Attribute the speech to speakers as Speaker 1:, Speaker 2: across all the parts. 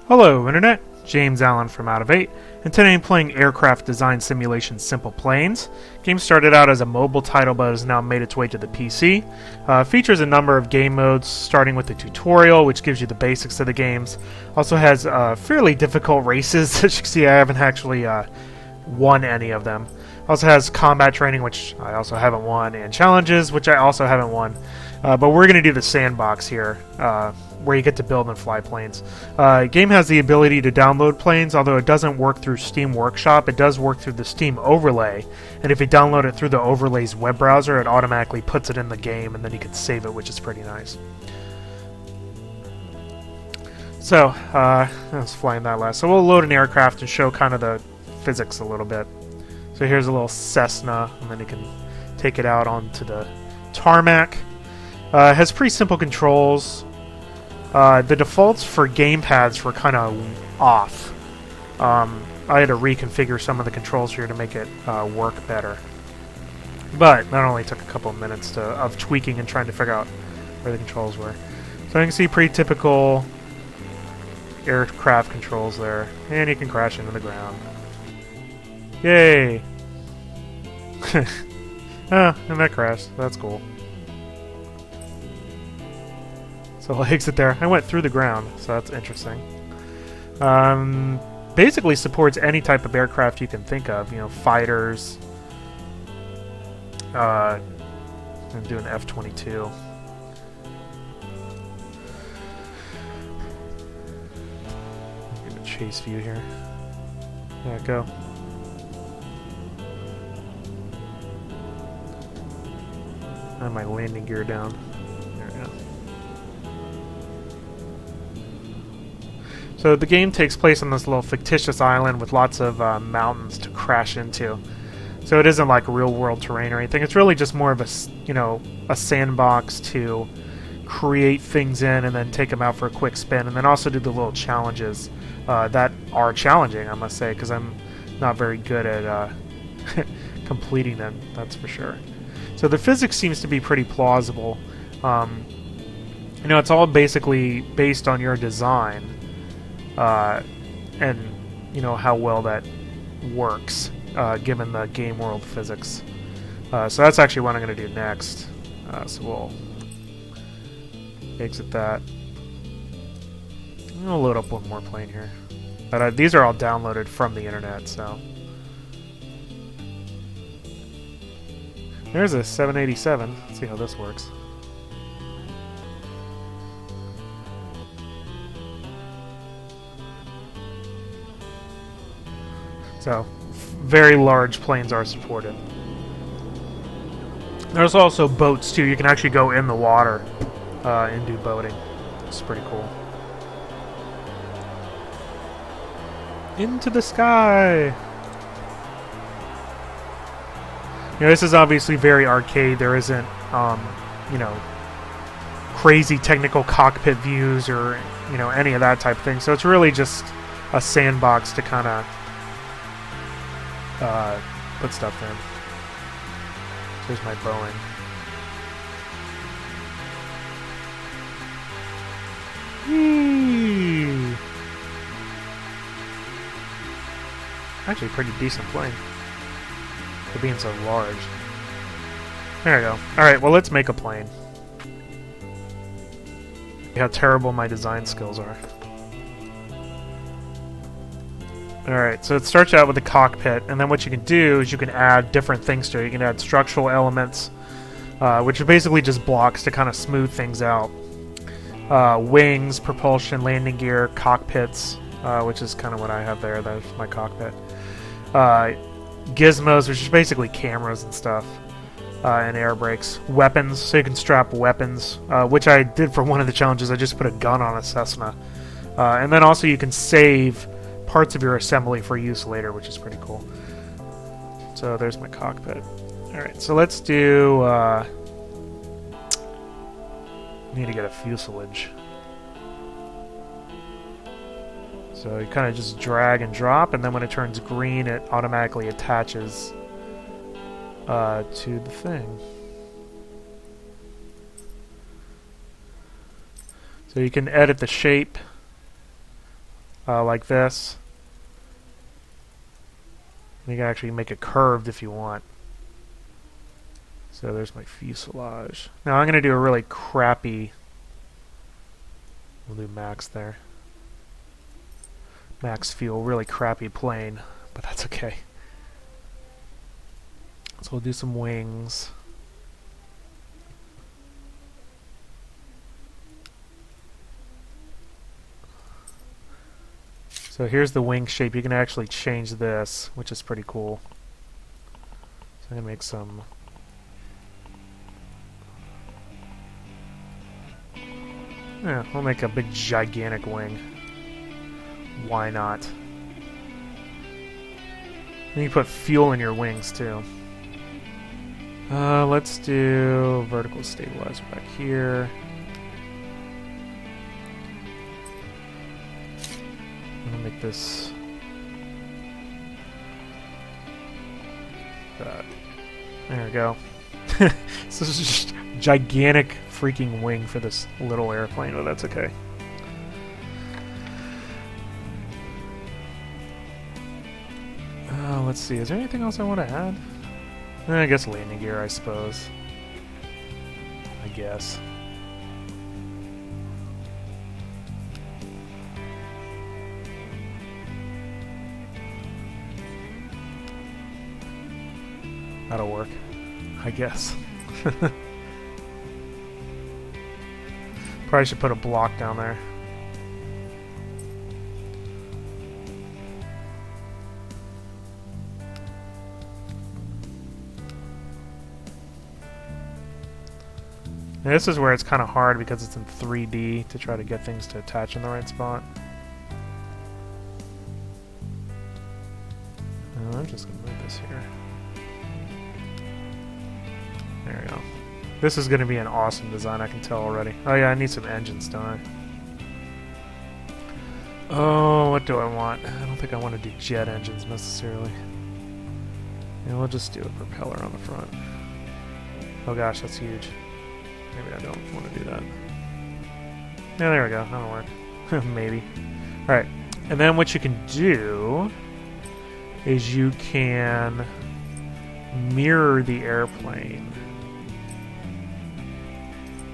Speaker 1: Hello Internet, James Allen from Out of 8, and today I'm playing aircraft design simulation SimplePlanes. Game started out as a mobile title but has now made its way to the PC. Features a number of game modes, starting with the tutorial, which gives you the basics of the games. Also has fairly difficult races. As you can see, I haven't actually won any of them. Also has combat training, which I also haven't won, and challenges, which I also haven't won. But we're going to do the sandbox here, where you get to build and fly planes. Game has the ability to download planes, although it doesn't work through Steam Workshop. It does work through the Steam overlay, and if you download it through the overlay's web browser, it automatically puts it in the game, and then you can save it, which is pretty nice. So, I was flying that last. So we'll load an aircraft and show kind of the physics a little bit. So here's a little Cessna, and then you can take it out onto the tarmac. It has pretty simple controls. The defaults for gamepads were kind of off. I had to reconfigure some of the controls here to make it work better. But that only took a couple of minutes of tweaking and trying to figure out where the controls were. So you can see pretty typical aircraft controls there. And you can crash into the ground. Yay! Ah, and that crashed. That's cool. So I'll exit there. I went through the ground, so that's interesting. Basically supports any type of aircraft you can think of. You know, fighters. I'm doing F-22. Get a chase view here. Yeah, go. I have my landing gear down. There we go. So the game takes place on this little fictitious island with lots of mountains to crash into. So it isn't like real world terrain or anything. It's really just more of a sandbox to create things in and then take them out for a quick spin, and then also do the little challenges that are challenging, I must say, because I'm not very good at completing them. That's for sure. So the physics seems to be pretty plausible. It's all basically based on your design. And how well that works given the game world physics. So that's actually what I'm going to do next. So we'll exit that. I'll load up one more plane here. But these are all downloaded from the internet, so. There's a 787. Let's see how this works. So, very large planes are supported. There's also boats, too. You can actually go in the water and do boating. It's pretty cool. Into the sky! This is obviously very arcade. There isn't, crazy technical cockpit views or, any of that type of thing. So it's really just a sandbox to kind of put stuff in. Here's my Boeing. Whee! Actually, pretty decent plane for being so large. There we go. Alright, well, let's make a plane. See how terrible my design skills are. Alright, so it starts out with the cockpit, and then what you can do is you can add different things to it. You can add structural elements, which are basically just blocks to kind of smooth things out. Wings, propulsion, landing gear, cockpits, which is kind of what I have there. That's my cockpit. Gizmos, which is basically cameras and stuff, and air brakes. Weapons, so you can strap weapons, which I did for one of the challenges. I just put a gun on a Cessna. And then also you can save parts of your assembly for use later, which is pretty cool. So there's my cockpit. Alright, so let's do... need to get a fuselage. So you kind of just drag and drop, and then when it turns green, it automatically attaches to the thing. So you can edit the shape like this. You can actually make it curved if you want. So there's my fuselage. Now I'm going to do a really crappy... We'll do max there. Max fuel, really crappy plane, but that's okay. So we'll do some wings. So here's the wing shape. You can actually change this, which is pretty cool. So I'm going to make some... Yeah, we'll make a big gigantic wing. Why not? And you can put fuel in your wings too. Let's do vertical stabilizer back here. I'll make this that. There we go. So this is just a gigantic freaking wing for this little airplane, but that's okay. Let's see, is there anything else I want to add? I guess landing gear, I suppose. I guess. That'll work, I guess. Probably should put a block down there. Now this is where it's kind of hard because it's in 3D to try to get things to attach in the right spot. I'm just going to move this here. There we go. This is going to be an awesome design, I can tell already. Oh yeah, I need some engines, don't I? Oh, what do I want? I don't think I want to do jet engines necessarily. And we'll just do a propeller on the front. Oh gosh, that's huge. Maybe I don't want to do that. Yeah, there we go. That'll work. Maybe. Alright. And then what you can do is you can mirror the airplane,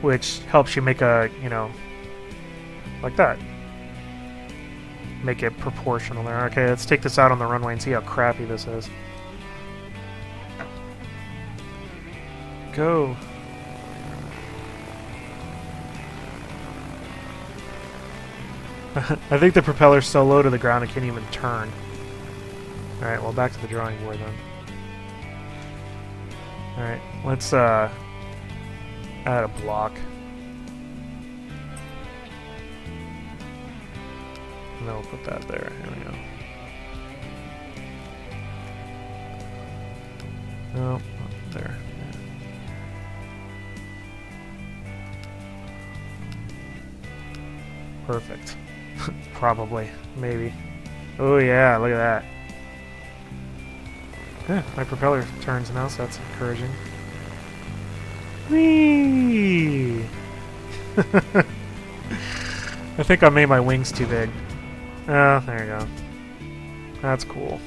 Speaker 1: which helps you make a, you know, like that. Make it proportional there. Okay, let's take this out on the runway and see how crappy this is. Go. I think the propeller's so low to the ground it can't even turn. Alright, well back to the drawing board then. Alright, let's add a block. And then we'll put that there. There we go. No, not there. Perfect. Probably. Maybe. Oh yeah, look at that. Yeah, my propeller turns now, so that's encouraging. Whee! I think I made my wings too big. Oh, there you go. That's cool.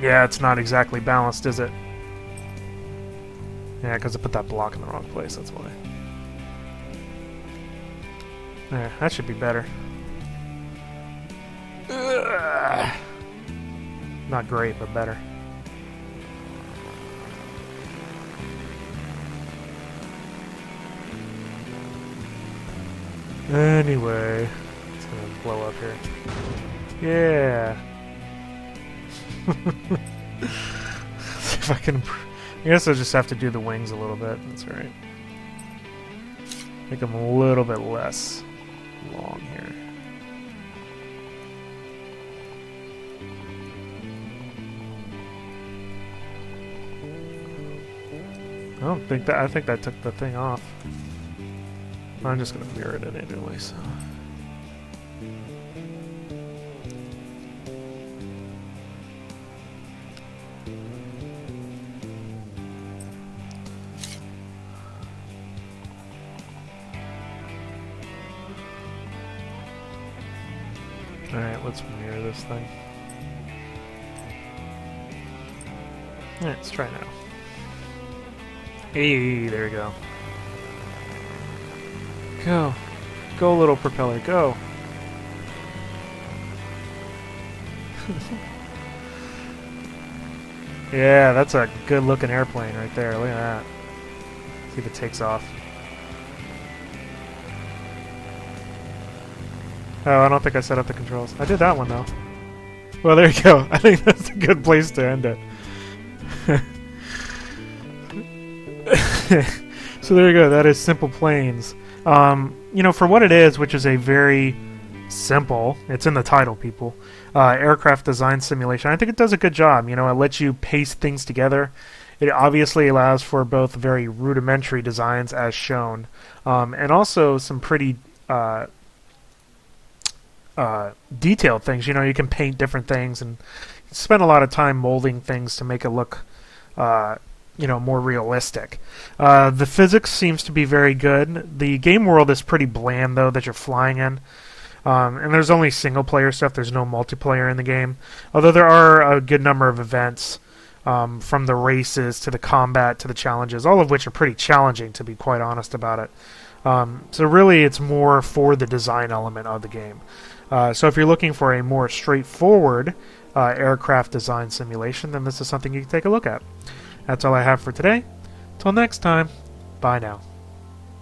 Speaker 1: Yeah, it's not exactly balanced, is it? Yeah, because I put that block in the wrong place, that's why. There, that should be better. Ugh. Not great, but better. Anyway, it's gonna blow up here. Yeah. See if I can. I guess I'll just have to do the wings a little bit. That's alright. Make them a little bit less long here. I don't think that. I think that took the thing off. I'm just gonna mirror it in anyway, so. Alright, let's mirror this thing. Alright, let's try now. Hey, there we go. Go. Go, little propeller, go. Yeah, that's a good looking airplane right there. Look at that. See if it takes off. Oh, I don't think I set up the controls. I did that one though. Well, there you go. I think that's a good place to end it. So there you go. That is SimplePlanes. You know, for what it is, which is a very simple, it's in the title, people, aircraft design simulation, I think it does a good job. You know, it lets you paste things together. It obviously allows for both very rudimentary designs as shown, and also some pretty detailed things. You know, you can paint different things and spend a lot of time molding things to make it look you know, more realistic. The physics seems to be very good. The game world is pretty bland, though, that you're flying in. And there's only single-player stuff. There's no multiplayer in the game. Although there are a good number of events, from the races to the combat to the challenges, all of which are pretty challenging, to be quite honest about it. So really, it's more for the design element of the game. So if you're looking for a more straightforward aircraft design simulation, then this is something you can take a look at. That's all I have for today. Till next time, bye now.